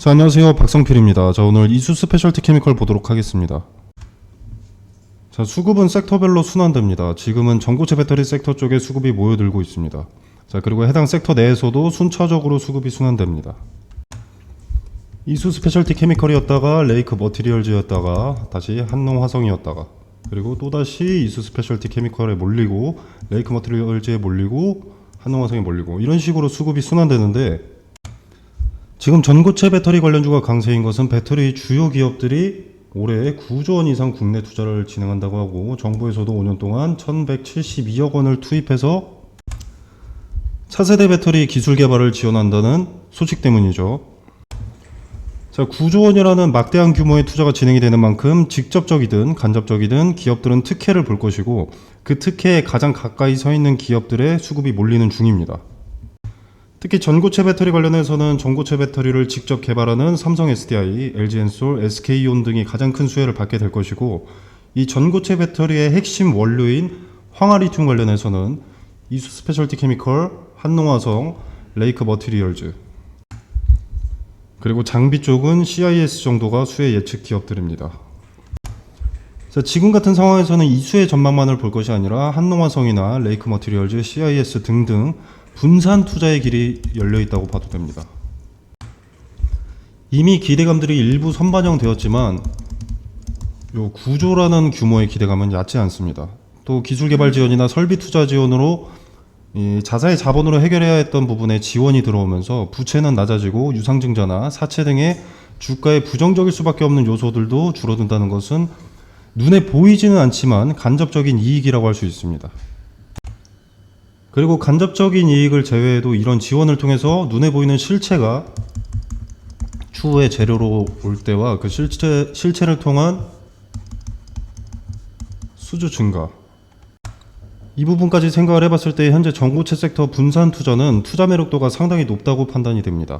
자, 안녕하세요. 박성필입니다. 자, 오늘 이수 스페셜티 케미컬 보도록 하겠습니다. 자, 수급은 섹터별로 순환됩니다. 지금은 전고체 배터리 섹터 쪽에 수급이 모여들고 있습니다. 자, 그리고 해당 섹터 내에서도 순차적으로 수급이 순환됩니다. 이수 스페셜티 케미컬이었다가 레이크 머티리얼즈였다가 다시 한농화성이었다가 그리고 또다시 이수 스페셜티 케미컬에 몰리고 레이크 머티리얼즈에 몰리고 한농화성에 몰리고 이런 식으로 수급이 순환되는데, 지금 전고체 배터리 관련주가 강세인 것은 배터리 주요 기업들이 올해 9조 원 이상 국내 투자를 진행한다고 하고 정부에서도 5년 동안 1172억 원을 투입해서 차세대 배터리 기술 개발을 지원한다는 소식 때문이죠. 자, 9조 원이라는 막대한 규모의 투자가 진행이 되는 만큼 직접적이든 간접적이든 기업들은 특혜를 볼 것이고, 그 특혜에 가장 가까이 서 있는 기업들의 수급이 몰리는 중입니다. 특히 전고체 배터리 관련해서는 전고체 배터리를 직접 개발하는 삼성 SDI, LG엔솔, SK온 등이 가장 큰 수혜를 받게 될 것이고, 이 전고체 배터리의 핵심 원료인 황화리튬 관련해서는 이수 스페셜티 케미컬, 한농화성, 레이크 머티리얼즈, 그리고 장비 쪽은 CIS 정도가 수혜 예측 기업들입니다. 자, 지금 같은 상황에서는 이수의 전망만을 볼 것이 아니라 한농화성이나 레이크 머티리얼즈, CIS 등등 분산 투자의 길이 열려 있다고 봐도 됩니다. 이미 기대감들이 일부 선반영되었지만 요 9조라는 규모의 기대감은 얕지 않습니다. 또 기술 개발 지원이나 설비 투자 지원으로 자사의 자본으로 해결해야 했던 부분에 지원이 들어오면서 부채는 낮아지고 유상증자나 사채 등의 주가에 부정적일 수밖에 없는 요소들도 줄어든다는 것은 눈에 보이지는 않지만 간접적인 이익이라고 할 수 있습니다. 그리고 간접적인 이익을 제외해도 이런 지원을 통해서 눈에 보이는 실체가 추후에 재료로 올 때와 그 실체를 통한 수주 증가, 이 부분까지 생각을 해봤을 때 현재 전고체 섹터 분산 투자는 투자 매력도가 상당히 높다고 판단이 됩니다.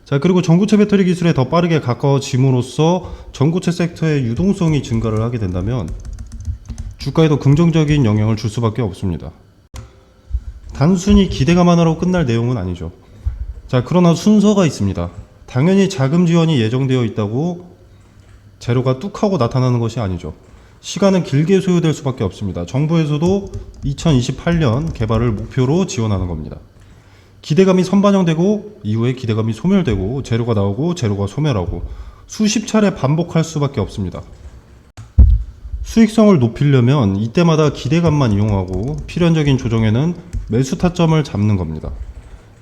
자, 그리고 전고체 배터리 기술에 더 빠르게 가까워짐으로써 전고체 섹터의 유동성이 증가를 하게 된다면 주가에도 긍정적인 영향을 줄 수밖에 없습니다. 단순히 기대감 하나로 끝날 내용은 아니죠. 자, 그러나 순서가 있습니다. 당연히 자금 지원이 예정되어 있다고 재료가 뚝 하고 나타나는 것이 아니죠. 시간은 길게 소요될 수밖에 없습니다. 정부에서도 2028년 개발을 목표로 지원하는 겁니다. 기대감이 선반영되고 이후에 기대감이 소멸되고 재료가 나오고 재료가 소멸하고 수십 차례 반복할 수밖에 없습니다. 수익성을 높이려면 이때마다 기대감만 이용하고 필연적인 조정에는 매수 타점을 잡는 겁니다.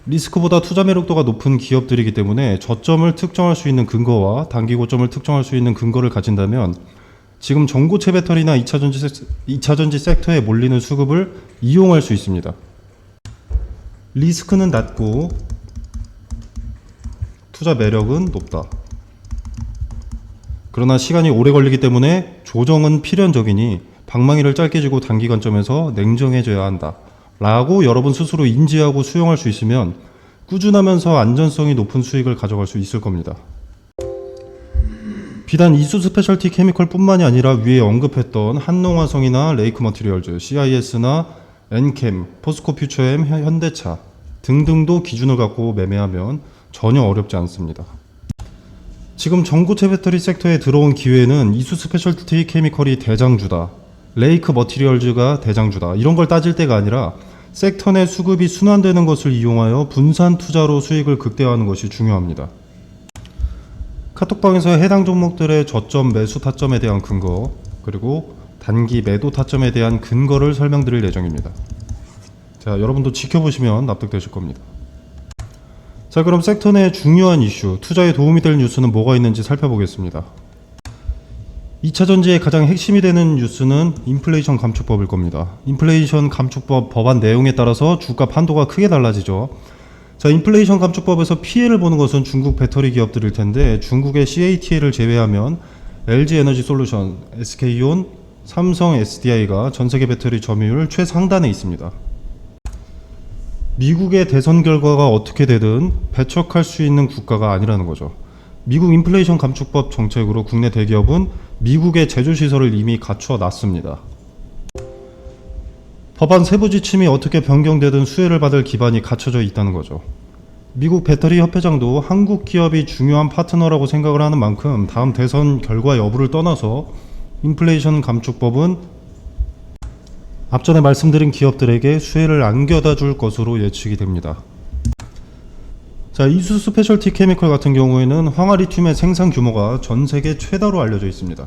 리스크보다 투자 매력도가 높은 기업들이기 때문에 저점을 특정할 수 있는 근거와 단기 고점을 특정할 수 있는 근거를 가진다면 지금 전고체 배터리나 2차전지 섹터에 몰리는 수급을 이용할 수 있습니다. 리스크는 낮고 투자 매력은 높다. 그러나 시간이 오래 걸리기 때문에 조정은 필연적이니 방망이를 짧게 쥐고 단기 관점에서 냉정해져야 한다 라고 여러분 스스로 인지하고 수용할 수 있으면 꾸준하면서 안전성이 높은 수익을 가져갈 수 있을 겁니다. 비단 이수 스페셜티 케미컬 뿐만이 아니라 위에 언급했던 한농화성이나 레이크 머티리얼즈, CIS나 엔캠, 포스코 퓨처엠, 현대차 등등도 기준을 갖고 매매하면 전혀 어렵지 않습니다. 지금 전고체 배터리 섹터에 들어온 기회는 이수 스페셜티 케미컬이 대장주다, 레이크 머티리얼즈가 대장주다 이런 걸 따질 때가 아니라 섹터 내 수급이 순환되는 것을 이용하여 분산 투자로 수익을 극대화하는 것이 중요합니다. 카톡방에서 해당 종목들의 저점 매수 타점에 대한 근거, 그리고 단기 매도 타점에 대한 근거를 설명드릴 예정입니다. 자, 여러분도 지켜보시면 납득되실 겁니다. 자, 그럼 섹터 내 중요한 이슈, 투자에 도움이 될 뉴스는 뭐가 있는지 살펴보겠습니다. 2차전지의 가장 핵심이 되는 뉴스는 인플레이션 감축법일 겁니다. 인플레이션 감축법 법안 내용에 따라서 주가 판도가 크게 달라지죠. 자, 인플레이션 감축법에서 피해를 보는 것은 중국 배터리 기업들일 텐데 중국의 CATL을 제외하면 LG 에너지 솔루션, SK온, 삼성 SDI가 전세계 배터리 점유율 최상단에 있습니다. 미국의 대선 결과가 어떻게 되든 배척할 수 있는 국가가 아니라는 거죠. 미국 인플레이션 감축법 정책으로 국내 대기업은 미국의 제조시설을 이미 갖추어 놨습니다. 법안 세부 지침이 어떻게 변경되든 수혜를 받을 기반이 갖춰져 있다는 거죠. 미국 배터리 협회장도 한국 기업이 중요한 파트너라고 생각을 하는 만큼 다음 대선 결과 여부를 떠나서 인플레이션 감축법은 앞전에 말씀드린 기업들에게 수혜를 안겨다 줄 것으로 예측이 됩니다. 자, 이수 스페셜티 케미컬 같은 경우에는 황화리튬의 생산 규모가 전 세계 최다로 알려져 있습니다.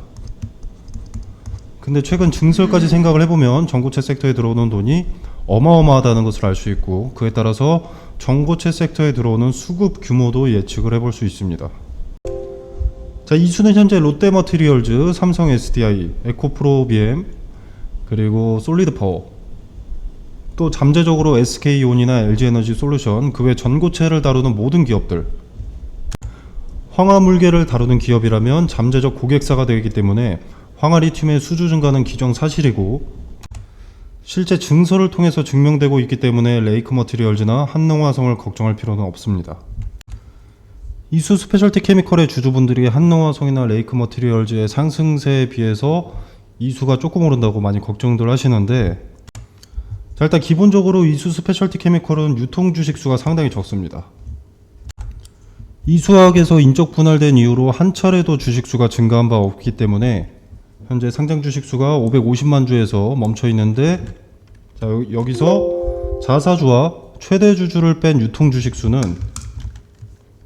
근데 최근 증설까지 생각을 해보면 전고체 섹터에 들어오는 돈이 어마어마하다는 것을 알 수 있고, 그에 따라서 전고체 섹터에 들어오는 수급 규모도 예측을 해볼 수 있습니다. 자, 이수는 현재 롯데머티리얼즈, 삼성 SDI, 에코프로비엠, 그리고 솔리드파워, 또 잠재적으로 SK온이나 LG에너지솔루션, 그 외 전고체를 다루는 모든 기업들, 황화물계를 다루는 기업이라면 잠재적 고객사가 되기 때문에 황화리튬의 수주 증가는 기정사실이고, 실제 증설을 통해서 증명되고 있기 때문에 레이크머티리얼즈나 한농화성을 걱정할 필요는 없습니다. 이수 스페셜티 케미컬의 주주분들이 한농화성이나 레이크머티리얼즈의 상승세에 비해서 이수가 조금 오른다고 많이 걱정들 하시는데, 자, 일단 기본적으로 이수 스페셜티 케미컬은 유통 주식수가 상당히 적습니다. 이수화학에서 인적 분할된 이후로 한 차례도 주식수가 증가한 바 없기 때문에 현재 상장 주식수가 550만 주에서 멈춰 있는데, 자, 여기서 자사주와 최대 주주를 뺀 유통 주식수는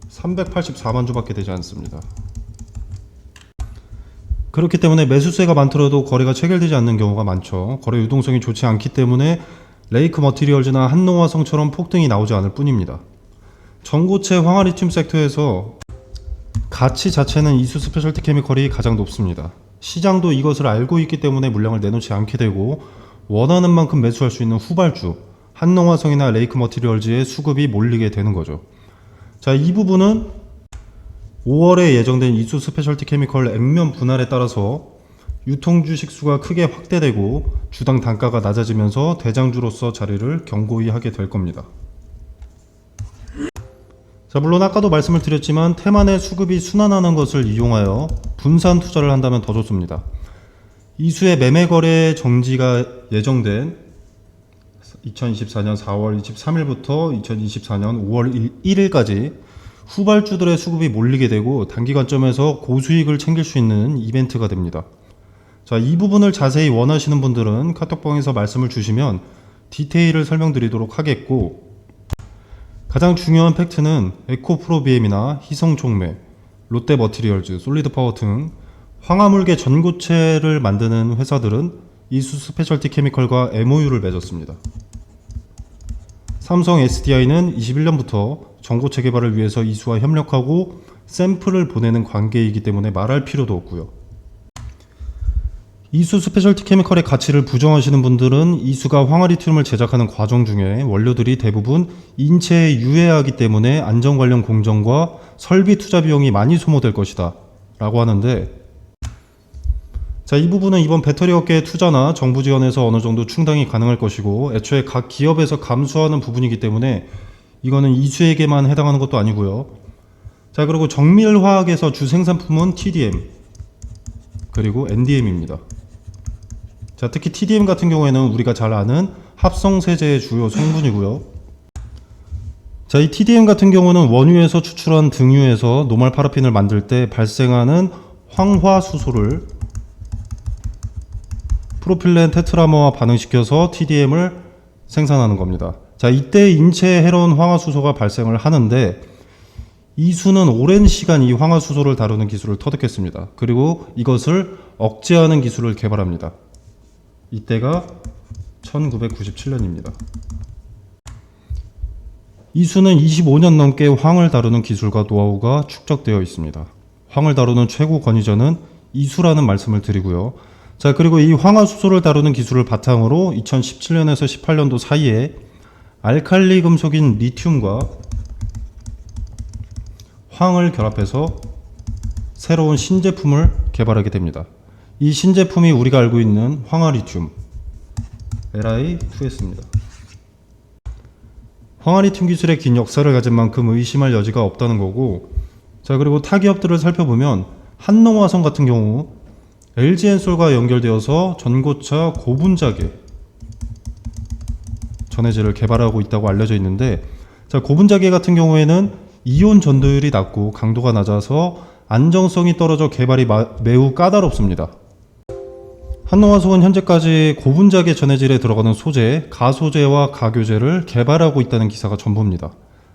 384만 주밖에 되지 않습니다. 그렇기 때문에 매수세가 많더라도 거래가 체결되지 않는 경우가 많죠. 거래 유동성이 좋지 않기 때문에 레이크 머티리얼즈나 한농화성처럼 폭등이 나오지 않을 뿐입니다. 전고체 황화리튬 섹터에서 가치 자체는 이수 스페셜티 케미컬이 가장 높습니다. 시장도 이것을 알고 있기 때문에 물량을 내놓지 않게 되고, 원하는 만큼 매수할 수 있는 후발주 한농화성이나 레이크 머티리얼즈의 수급이 몰리게 되는 거죠. 자, 이 부분은 5월에 예정된 이수 스페셜티 케미컬 액면 분할에 따라서 유통 주식 수가 크게 확대되고 주당 단가가 낮아지면서 대장주로서 자리를 견고히 하게 될 겁니다. 자, 물론 아까도 말씀을 드렸지만 테만의 수급이 순환하는 것을 이용하여 분산 투자를 한다면 더 좋습니다. 이수의 매매 거래 정지가 예정된 2024년 4월 23일부터 2024년 5월 1일까지 후발주들의 수급이 몰리게 되고 단기관점에서 고수익을 챙길 수 있는 이벤트가 됩니다. 자, 이 부분을 자세히 원하시는 분들은 카톡방에서 말씀을 주시면 디테일을 설명드리도록 하겠고, 가장 중요한 팩트는 에코프로비엠이나 희성종매, 롯데머티리얼즈, 솔리드파워 등 황화물계 전고체를 만드는 회사들은 이수 스페셜티 케미컬과 MOU를 맺었습니다. 삼성 SDI는 21년부터 전고체 개발을 위해서 이수와 협력하고 샘플을 보내는 관계이기 때문에 말할 필요도 없고요. 이수 스페셜티 케미컬의 가치를 부정하시는 분들은 이수가 황화리튬을 제작하는 과정 중에 원료들이 대부분 인체에 유해하기 때문에 안전 관련 공정과 설비 투자 비용이 많이 소모될 것이다 라고 하는데, 자, 이 부분은 이번 배터리 업계의 투자나 정부 지원에서 어느 정도 충당이 가능할 것이고, 애초에 각 기업에서 감수하는 부분이기 때문에 이거는 이수에게만 해당하는 것도 아니고요. 자, 그리고 정밀화학에서 주 생산품은 TDM 그리고 NDM입니다. 자, 특히 TDM 같은 경우에는 우리가 잘 아는 합성세제의 주요 성분이고요. 자, 이 TDM 같은 경우는 원유에서 추출한 등유에서 노말 파라핀을 만들 때 발생하는 황화수소를 프로필렌 테트라머와 반응시켜서 TDM을 생산하는 겁니다. 자, 이때 인체에 해로운 황화수소가 발생을 하는데, 이수는 오랜 시간 이 황화수소를 다루는 기술을 터득했습니다. 그리고 이것을 억제하는 기술을 개발합니다. 이때가 1997년입니다. 이수는 25년 넘게 황을 다루는 기술과 노하우가 축적되어 있습니다. 황을 다루는 최고 권위자는 이수라는 말씀을 드리고요. 자, 그리고 이 황화수소를 다루는 기술을 바탕으로 2017년에서 18년도 사이에 알칼리 금속인 리튬과 황을 결합해서 새로운 신제품을 개발하게 됩니다. 이 신제품이 우리가 알고 있는 황화리튬 Li2S입니다. 황화리튬 기술의 긴 역사를 가진 만큼 의심할 여지가 없다는 거고, 자, 그리고 타 기업들을 살펴보면 한농화성 같은 경우 LG엔솔과 연결되어서 전고차 고분자계 전해질을 개발하고 있다고 알려져 있는데, 자, 고분자계 같은 경우에는 이온 전도율이 낮고 강도가 낮아서 안정성이 떨어져 개발이 매우 까다롭습니다. 한농화성은 현재까지 고분자계 전해질에 들어가는 소재, 가소재와 가교재를 개발하고 있다는 기사가 전부입니다.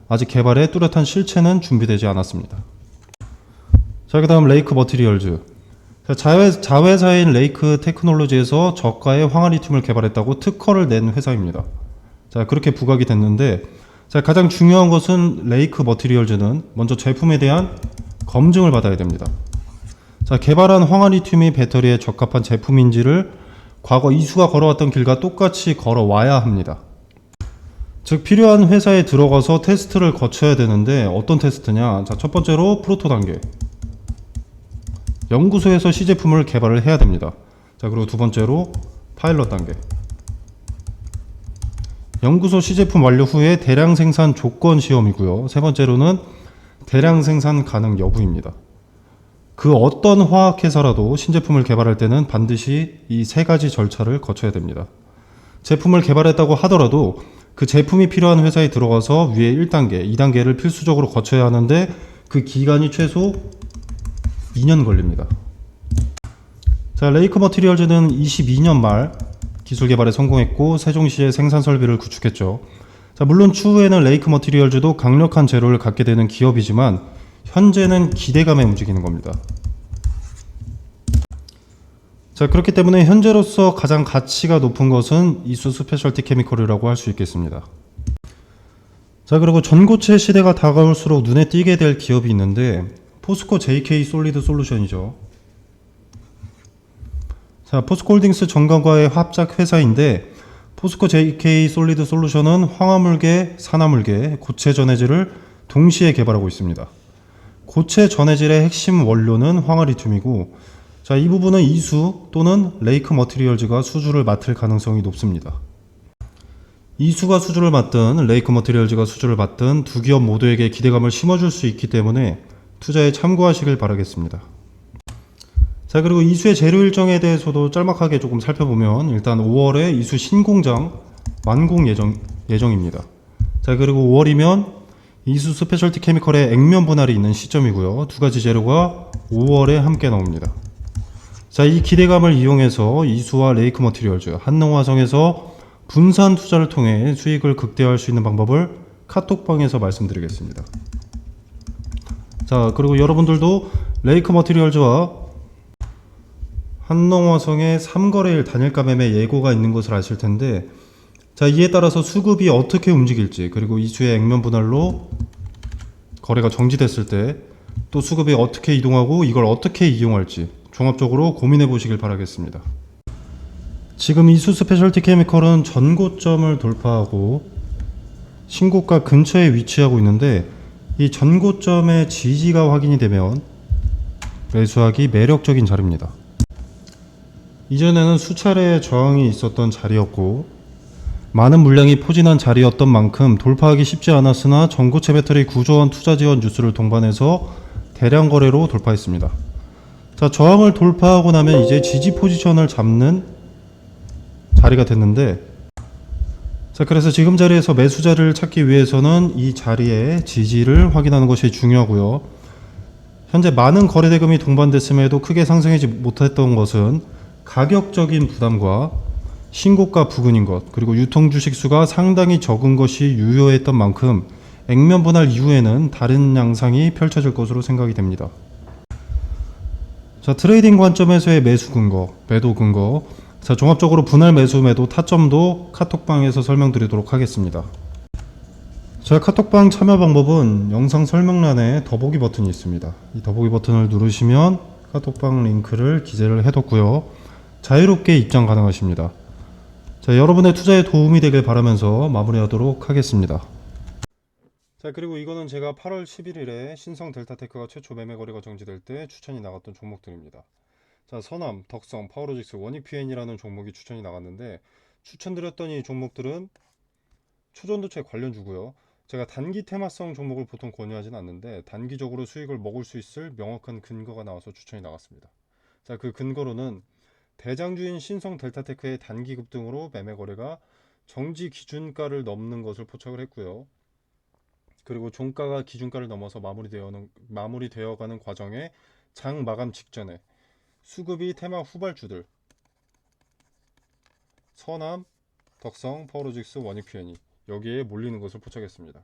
아직 개발에 뚜렷한 실체는 준비되지 않았습니다. 자, 그 다음 레이크 머티리얼즈. 자회사인 레이크 테크놀로지에서 저가의 황화리튬을 개발했다고 특허를 낸 회사입니다. 자, 그렇게 부각이 됐는데, 자, 가장 중요한 것은 레이크 머티리얼즈는 먼저 제품에 대한 검증을 받아야 됩니다. 자, 개발한 황화리튬이 배터리에 적합한 제품인지를 과거 이수가 걸어왔던 길과 똑같이 걸어와야 합니다. 즉, 필요한 회사에 들어가서 테스트를 거쳐야 되는데 어떤 테스트냐? 자, 첫 번째로 프로토 단계. 연구소에서 시제품을 개발을 해야 됩니다. 자, 그리고 두 번째로 파일럿 단계. 연구소 시제품 완료 후에 대량 생산 조건 시험이고요. 세 번째로는 대량 생산 가능 여부입니다. 그 어떤 화학회사라도 신제품을 개발할 때는 반드시 이 세 가지 절차를 거쳐야 됩니다. 제품을 개발했다고 하더라도 그 제품이 필요한 회사에 들어가서 위에 1단계, 2단계를 필수적으로 거쳐야 하는데 그 기간이 최소 2년 걸립니다. 자, 레이크 머티리얼즈는 22년 말 기술 개발에 성공했고 세종시에 생산 설비를 구축했죠. 자, 물론 추후에는 레이크 머티리얼즈도 강력한 재료를 갖게 되는 기업이지만 현재는 기대감에 움직이는 겁니다. 자, 그렇기 때문에 현재로서 가장 가치가 높은 것은 이수 스페셜티 케미컬이라고 할 수 있겠습니다. 자, 그리고 전고체 시대가 다가올수록 눈에 띄게 될 기업이 있는데 포스코 JK 솔리드 솔루션이죠. 자, 포스코홀딩스 정관과의 합작 회사인데 포스코 JK 솔리드 솔루션은 황화물계, 산화물계, 고체 전해질을 동시에 개발하고 있습니다. 고체 전해질의 핵심 원료는 황화리튬이고, 자, 이 부분은 이수 또는 레이크 머티리얼즈가 수주를 맡을 가능성이 높습니다. 이수가 수주를 맡든 레이크 머티리얼즈가 수주를 맡든 두 기업 모두에게 기대감을 심어줄 수 있기 때문에 투자에 참고하시길 바라겠습니다. 자, 그리고 이수의 재료 일정에 대해서도 짤막하게 조금 살펴보면 일단 5월에 이수 신공장 완공 예정입니다. 자, 그리고 5월이면 이수 스페셜티 케미컬의 액면 분할이 있는 시점이고요. 두 가지 재료가 5월에 함께 나옵니다. 자, 이 기대감을 이용해서 이수와 레이크 머티리얼즈, 한농화성에서 분산 투자를 통해 수익을 극대화할 수 있는 방법을 카톡방에서 말씀드리겠습니다. 자, 그리고 여러분들도 레이크 머티리얼즈와 한농화성의 3거래일 단일가 매매 예고가 있는 것을 아실 텐데, 자, 이에 따라서 수급이 어떻게 움직일지, 그리고 이수의 액면 분할로 거래가 정지됐을 때 또 수급이 어떻게 이동하고 이걸 어떻게 이용할지 종합적으로 고민해 보시길 바라겠습니다. 지금 이수 스페셜티 케미컬은 전고점을 돌파하고 신고가 근처에 위치하고 있는데 이 전고점의 지지가 확인이 되면 매수하기 매력적인 자리입니다. 이전에는 수차례 저항이 있었던 자리였고 많은 물량이 포진한 자리였던 만큼 돌파하기 쉽지 않았으나 전고체 배터리 구조원 투자 지원 뉴스를 동반해서 대량 거래로 돌파했습니다. 자, 저항을 돌파하고 나면 이제 지지 포지션을 잡는 자리가 됐는데, 자, 그래서 지금 자리에서 매수자를 찾기 위해서는 이 자리의 지지를 확인하는 것이 중요하고요. 현재 많은 거래 대금이 동반됐음에도 크게 상승하지 못했던 것은 가격적인 부담과 신고가 부근인 것, 그리고 유통 주식 수가 상당히 적은 것이 유효했던 만큼 액면 분할 이후에는 다른 양상이 펼쳐질 것으로 생각이 됩니다. 자, 트레이딩 관점에서의 매수 근거, 매도 근거, 자, 종합적으로 분할 매수 매도 타점도 카톡방에서 설명드리도록 하겠습니다. 자, 카톡방 참여 방법은 영상 설명란에 더보기 버튼이 있습니다. 이 더보기 버튼을 누르시면 카톡방 링크를 기재를 해뒀고요. 자유롭게 입장 가능하십니다. 자, 여러분의 투자에 도움이 되길 바라면서 마무리하도록 하겠습니다. 자, 그리고 이거는 제가 8월 11일에 신성 델타테크가 최초 매매 거래가 정지될 때 추천이 나갔던 종목들입니다. 자, 서남, 덕성, 파워로직스, 원익PN이라는 종목이 추천이 나갔는데 추천드렸던 이 종목들은 초전도체 관련주고요. 제가 단기 테마성 종목을 보통 권유하진 않는데 단기적으로 수익을 먹을 수 있을 명확한 근거가 나와서 추천이 나갔습니다. 자, 그 근거로는 대장주인 신성 델타테크의 단기 급등으로 매매 거래가 정지 기준가를 넘는 것을 포착을 했고요. 그리고 종가가 기준가를 넘어서 마무리되어가는 과정에 장 마감 직전에 수급이 테마 후발주들 서남, 덕성, 파워로직스, 원익 P&E 여기에 몰리는 것을 포착했습니다.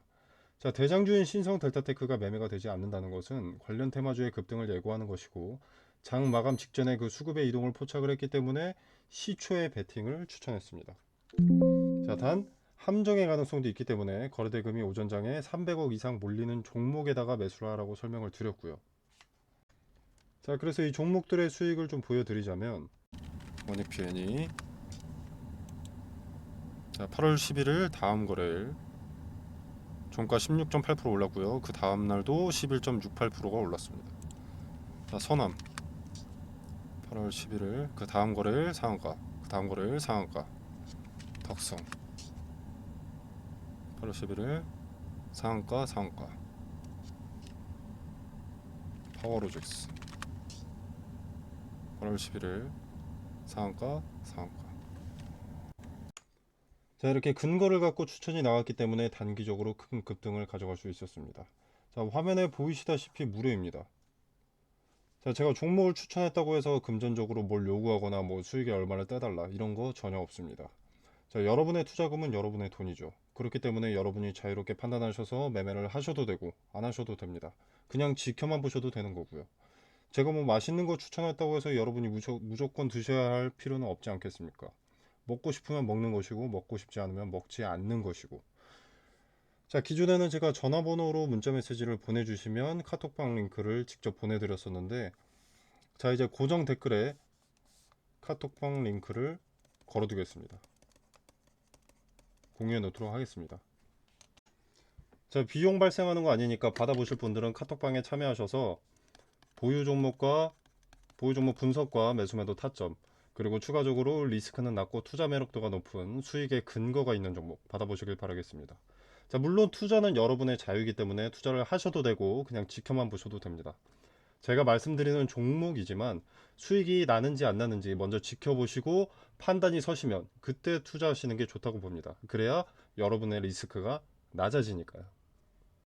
자, 대장주인 신성 델타테크가 매매가 되지 않는다는 것은 관련 테마주의 급등을 예고하는 것이고 장 마감 직전에 그 수급의 이동을 포착을 했기 때문에 시초의 베팅을 추천했습니다. 자, 단 함정의 가능성도 있기 때문에 거래대금이 오전장에 300억 이상 몰리는 종목에다가 매수를 하라고 설명을 드렸고요. 자, 그래서 이 종목들의 수익을 좀 보여드리자면 원익 P&E 자, 8월 11일 다음 거래일 종가 16.8% 올랐고요. 그 다음날도 11.68%가 올랐습니다. 자, 서남 8월 11일 그 다음 거래일 상한가, 그 다음 거래일 상한가. 덕성 8월 11일 상한가, 상한가. 파워로직스 8월 11일 상한가, 상한가. 자, 이렇게 근거를 갖고 추천이 나왔기 때문에 단기적으로 큰 급등을 가져갈 수 있었습니다. 자, 화면에 보이시다시피 무료입니다. 자, 제가 종목을 추천했다고 해서 금전적으로 뭘 요구하거나 뭐 수익에 얼마를 떼달라 이런 거 전혀 없습니다. 자, 여러분의 투자금은 여러분의 돈이죠. 그렇기 때문에 여러분이 자유롭게 판단하셔서 매매를 하셔도 되고 안 하셔도 됩니다. 그냥 지켜만 보셔도 되는 거고요. 제가 뭐 맛있는 거 추천했다고 해서 여러분이 무조건 드셔야 할 필요는 없지 않겠습니까? 먹고 싶으면 먹는 것이고 먹고 싶지 않으면 먹지 않는 것이고. 자, 기존에는 제가 전화번호로 문자 메시지를 보내주시면 카톡방 링크를 직접 보내드렸었는데, 자, 이제 고정 댓글에 카톡방 링크를 걸어두겠습니다. 공유해 놓도록 하겠습니다. 자, 비용 발생하는 거 아니니까 받아보실 분들은 카톡방에 참여하셔서 보유 종목 분석과 매수매도 타점, 그리고 추가적으로 리스크는 낮고 투자 매력도가 높은 수익의 근거가 있는 종목 받아보시길 바라겠습니다. 자, 물론 투자는 여러분의 자유이기 때문에 투자를 하셔도 되고 그냥 지켜만 보셔도 됩니다. 제가 말씀드리는 종목이지만 수익이 나는지 안 나는지 먼저 지켜보시고 판단이 서시면 그때 투자하시는 게 좋다고 봅니다. 그래야 여러분의 리스크가 낮아지니까요.